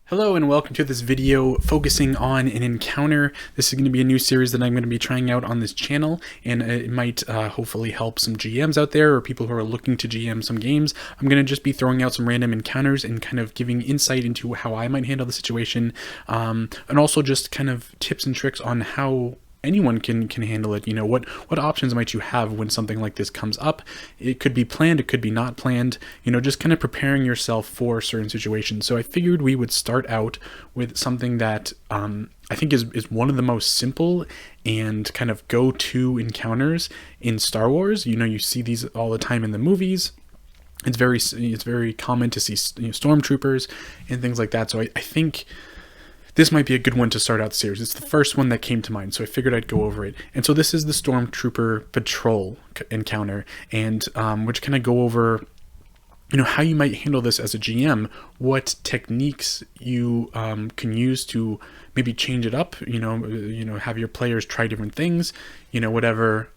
Hello and welcome to this video focusing on an encounter. This is going to be a new series that I'm going to be trying out on this channel, and it might hopefully help some GMs out there or people who are looking to GM some games. I'm going to just be throwing out some random encounters and kind of giving insight into how I might handle the situation, and also just kind of tips and tricks on how anyone can handle it. You know, what options might you have when something like this comes up? It could be planned, it could be not planned, you know, just kind of preparing yourself for certain situations. So I figured we would start out with something that I think is one of the most simple and kind of go-to encounters in Star Wars. You know, you see these all the time in the movies. It's very common to see, you know, Stormtroopers and things like that. So I think this might be a good one to start out the series. It's the first one that came to mind, so I figured I'd go over it. And so this is the Stormtrooper patrol encounter, and we're just gonna go over, you know, how you might handle this as a GM, what techniques you can use to maybe change it up. You know, have your players try different things. You know, whatever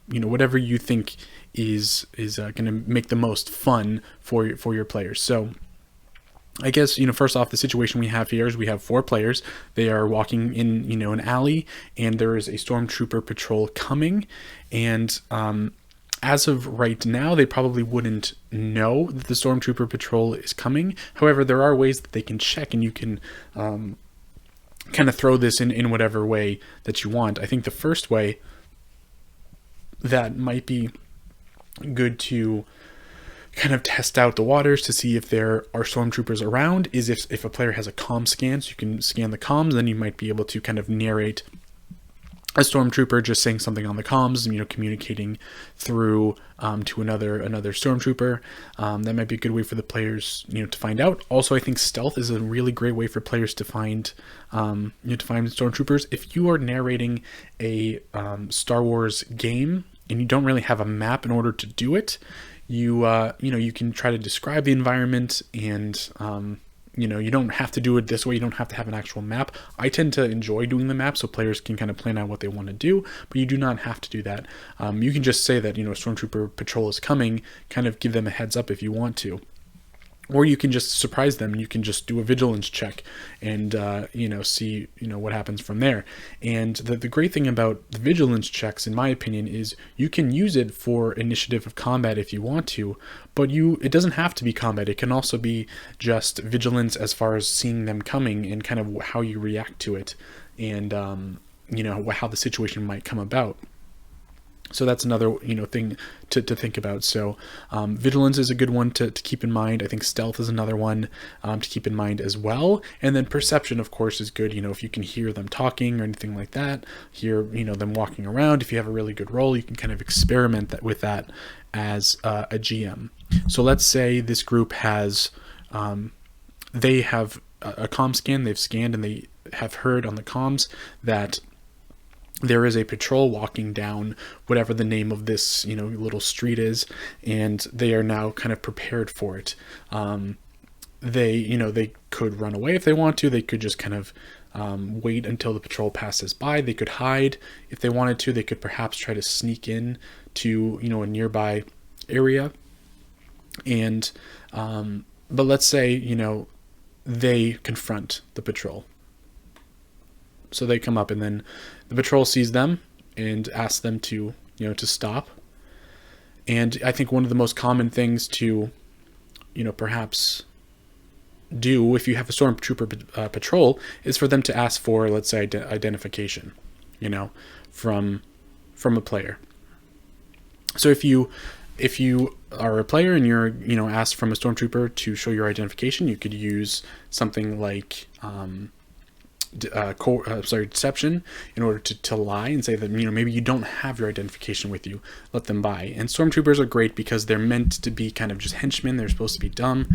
you think is gonna make the most fun for your players. So I guess, you know, first off, the situation we have here is we have 4 players. They are walking in, you know, an alley, and there is a Stormtrooper patrol coming. And as of right now, they probably wouldn't know that the Stormtrooper patrol is coming. However, there are ways that they can check, and you can kind of throw this in whatever way that you want. I think the first way that might be good to kind of test out the waters to see if there are stormtroopers around is if a player has a comm scan, so you can scan the comms, then you might be able to kind of narrate a stormtrooper just saying something on the comms, and, you know, communicating through to another stormtrooper. That might be a good way for the players, you know, to find out. Also, I think stealth is a really great way for players to find to find stormtroopers. If you are narrating a Star Wars game and you don't really have a map in order to do it, you can try to describe the environment, and you know, you don't have to do it this way. You don't have to have an actual map. I tend to enjoy doing the map so players can kind of plan out what they want to do, but you do not have to do that. You can just say that, you know, a Stormtrooper patrol is coming, kind of give them a heads up if you want to. Or you can just surprise them. You can just do a vigilance check and, you know, see, you know, what happens from there. And the great thing about the vigilance checks, in my opinion, is you can use it for initiative of combat if you want to, but it doesn't have to be combat. It can also be just vigilance as far as seeing them coming and kind of how you react to it, and, you know, how the situation might come about. So that's another, you know, thing to think about. So vigilance is a good one to keep in mind. I think stealth is another one to keep in mind as well. And then perception, of course, is good. You know, if you can hear them talking or anything like that, hear, you know, them walking around. If you have a really good roll, you can kind of experiment with that as a GM. So let's say this group has, they have a comm scan. They've scanned and they have heard on the comms that there is a patrol walking down whatever the name of this, you know, little street is, and they are now kind of prepared for it. They could run away if they want to. They could just kind of wait until the patrol passes by. They could hide if they wanted to. They could perhaps try to sneak in to, you know, a nearby area. And but let's say, you know, they confront the patrol. So they come up, and then the patrol sees them and asks them to, you know, to stop. And I think one of the most common things to, you know, perhaps do if you have a Stormtrooper patrol is for them to ask for, let's say, identification, you know, from a player. So if you are a player and you're, you know, asked from a Stormtrooper to show your identification, you could use something like deception in order to lie and say that, you know, maybe you don't have your identification with you, let them by. And stormtroopers are great because they're meant to be kind of just henchmen. They're supposed to be dumb.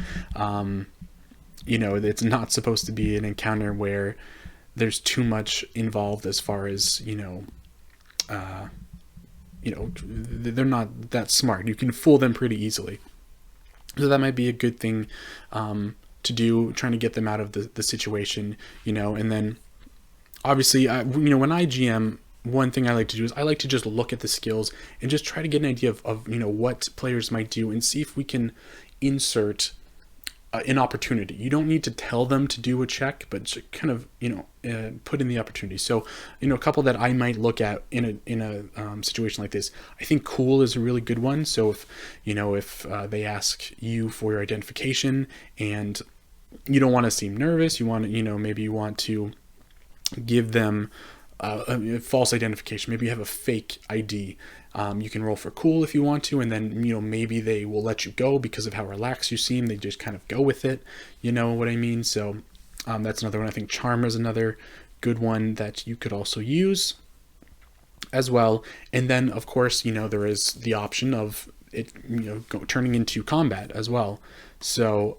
You know, it's not supposed to be an encounter where there's too much involved as far as, you know, they're not that smart. You can fool them pretty easily. So that might be a good thing to do, trying to get them out of the situation, you know. And then obviously, you know, when I GM, one thing I like to do is I like to just look at the skills and just try to get an idea of you know, what players might do, and see if we can insert an opportunity. You don't need to tell them to do a check, but kind of, put in the opportunity. So, a couple that I might look at in a situation like this, I think cool is a really good one. So if they ask you for your identification and you don't want to seem nervous, you want to, maybe you want to give them a false identification. Maybe you have a fake ID. You can roll for cool if you want to, and then maybe they will let you go because of how relaxed you seem. They just kind of go with it. You know what I mean? So that's another one. I think charm is another good one that you could also use as well. And then of course there is the option of it turning into combat as well. So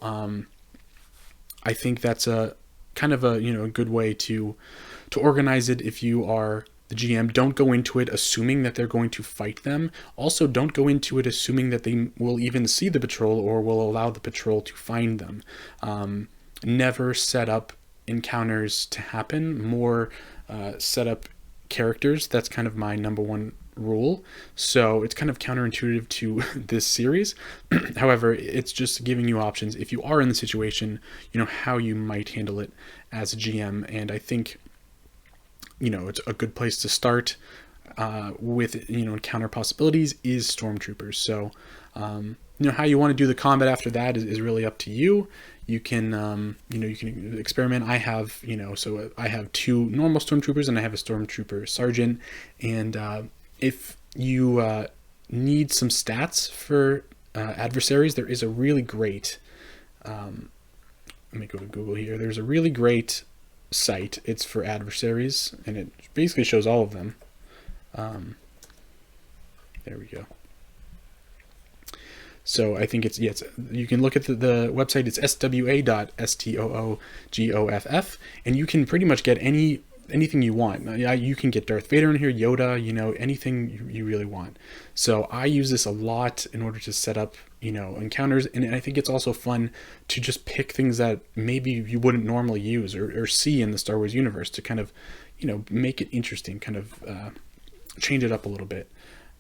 I think that's a kind of a good way to organize it. If you are the GM, don't go into it assuming that they're going to fight them. Also, don't go into it assuming that they will even see the patrol or will allow the patrol to find them. Never set up encounters to happen. More set up characters. That's kind of my number one rule. So it's kind of counterintuitive to this series. However, it's just giving you options if you are in the situation, how you might handle it as a GM. And I think it's a good place to start with encounter possibilities is Stormtroopers. So how you want to do the combat after that is really up to you. You can you can experiment. I have so I have 2 normal Stormtroopers and I have a Stormtrooper Sergeant. And if you need some stats for adversaries, there is a really great let me go to Google here. There's a really great site. It's for adversaries, and it basically shows all of them. There we go. So I think it's you can look at the website. It's swa.stoogoff, and you can pretty much get anything you want. You can get Darth Vader in here, Yoda, anything you really want. So I use this a lot in order to set up encounters, and I think it's also fun to just pick things that maybe you wouldn't normally use or see in the Star Wars universe to kind of make it interesting, kind of change it up a little bit.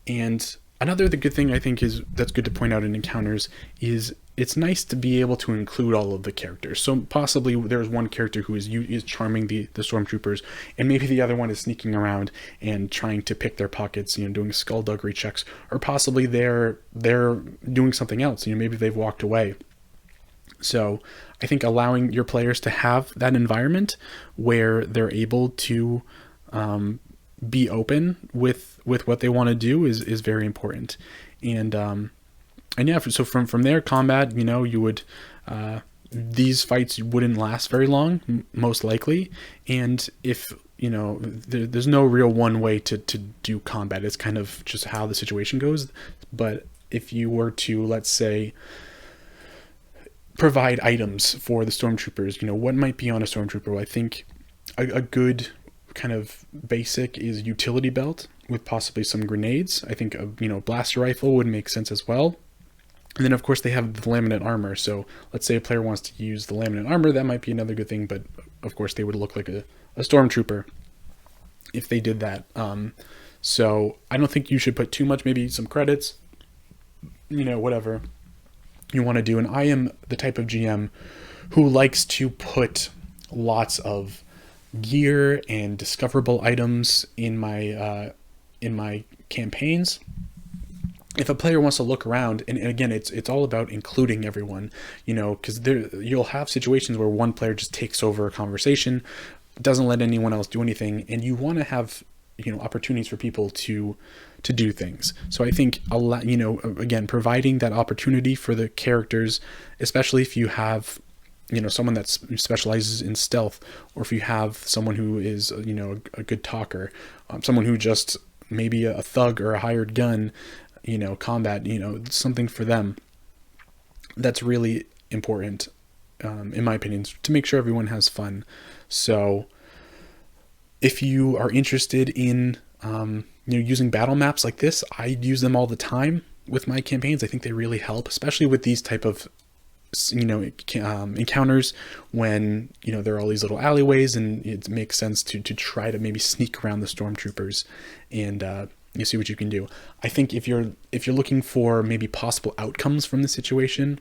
And the good thing I think that's good to point out in encounters is it's nice to be able to include all of the characters. So possibly there's one character who is charming the Stormtroopers, and maybe the other one is sneaking around and trying to pick their pockets, doing skullduggery checks, or possibly they're doing something else. Maybe they've walked away. So I think allowing your players to have that environment where they're able to be open with what they want to do is very important. And yeah, so from there, combat, you would these fights wouldn't last very long, most likely. And if there's no real one way to do combat. It's kind of just how the situation goes. But if you were to, let's say, provide items for the Stormtroopers, what might be on a Stormtrooper? Well, I think a good kind of basic is utility belt with possibly some grenades. I think a blaster rifle would make sense as well. And then of course they have the laminate armor. So let's say a player wants to use the laminate armor, that might be another good thing, but of course they would look like a Stormtrooper if they did that. So I don't think you should put too much, maybe some credits, whatever you want to do. And I am the type of GM who likes to put lots of gear and discoverable items in my campaigns. If a player wants to look around, and again, it's all about including everyone, because you'll have situations where one player just takes over a conversation, doesn't let anyone else do anything, and you want to have opportunities for people to do things. So I think again, providing that opportunity for the characters, especially if you have someone that specializes in stealth, or if you have someone who is a good talker, someone who just maybe a thug or a hired gun, combat, something for them. That's really important, in my opinion, to make sure everyone has fun. So if you are interested in using battle maps like this, I use them all the time with my campaigns. I think they really help, especially with these type of encounters when there are all these little alleyways, and it makes sense to try to maybe sneak around the Stormtroopers and you see what you can do. I think if you're looking for maybe possible outcomes from the situation,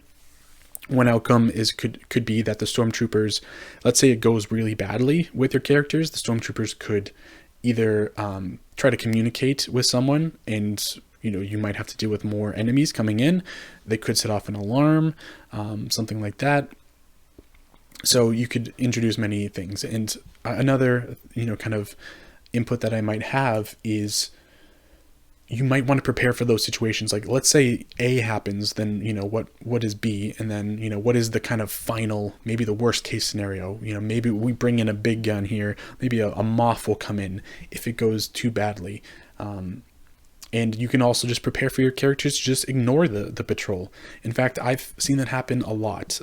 One outcome is could be that the stormtroopers, let's say it goes really badly with your characters, the stormtroopers could either try to communicate with someone, and you might have to deal with more enemies coming in. They could set off an alarm, something like that. So you could introduce many things. And another kind of input that I might have is you might want to prepare for those situations. Like, let's say A happens, then what is B, and then what is the kind of final, maybe the worst case scenario. Maybe we bring in a big gun here, maybe a moth will come in if it goes too badly. And you can also just prepare for your characters to just ignore the patrol. In fact, I've seen that happen a lot.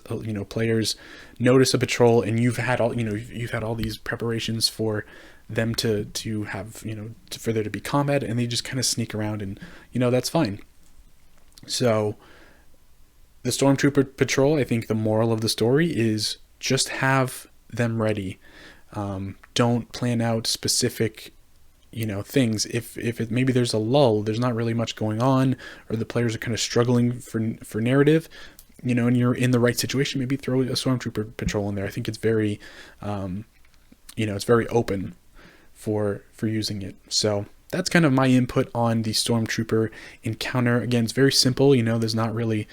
Players notice a patrol, and you've had all these preparations for them to have for there to be combat, and they just kind of sneak around, and that's fine. So the Stormtrooper patrol, I think the moral of the story is just have them ready. Don't plan out specific things. If maybe there's a lull, there's not really much going on, or the players are kind of struggling for narrative, and you're in the right situation, maybe throw a Stormtrooper patrol in there. I think it's very it's very open for using it. So that's kind of my input on the Stormtrooper encounter. Again, it's very simple. There's not really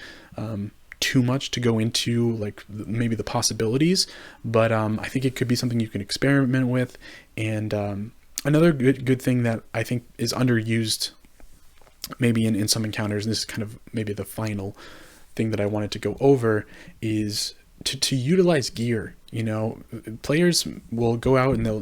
too much to go into, like maybe the possibilities, but I think it could be something you can experiment with. And another good thing that I think is underused maybe in some encounters, and this is kind of maybe the final thing that I wanted to go over, is to utilize gear. Players will go out and they'll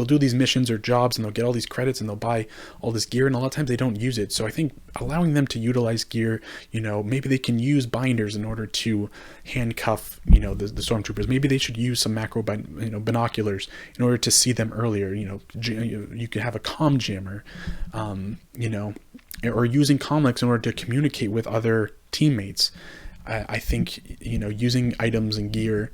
do these missions or jobs, and they'll get all these credits, and they'll buy all this gear, and a lot of times they don't use it. So I think allowing them to utilize gear, maybe they can use binders in order to handcuff the stormtroopers. Maybe they should use some macro binoculars in order to see them earlier. You could have a comm jammer, or using comlinks in order to communicate with other teammates. I think using items and gear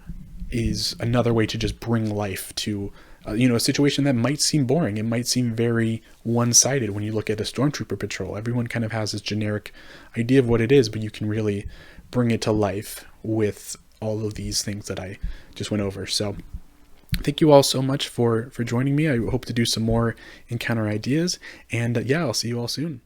is another way to just bring life to a situation that might seem boring. It might seem very one-sided when you look at a Stormtrooper patrol. Everyone kind of has this generic idea of what it is, but you can really bring it to life with all of these things that I just went over. So thank you all so much for joining me. I hope to do some more encounter ideas, and yeah, I'll see you all soon.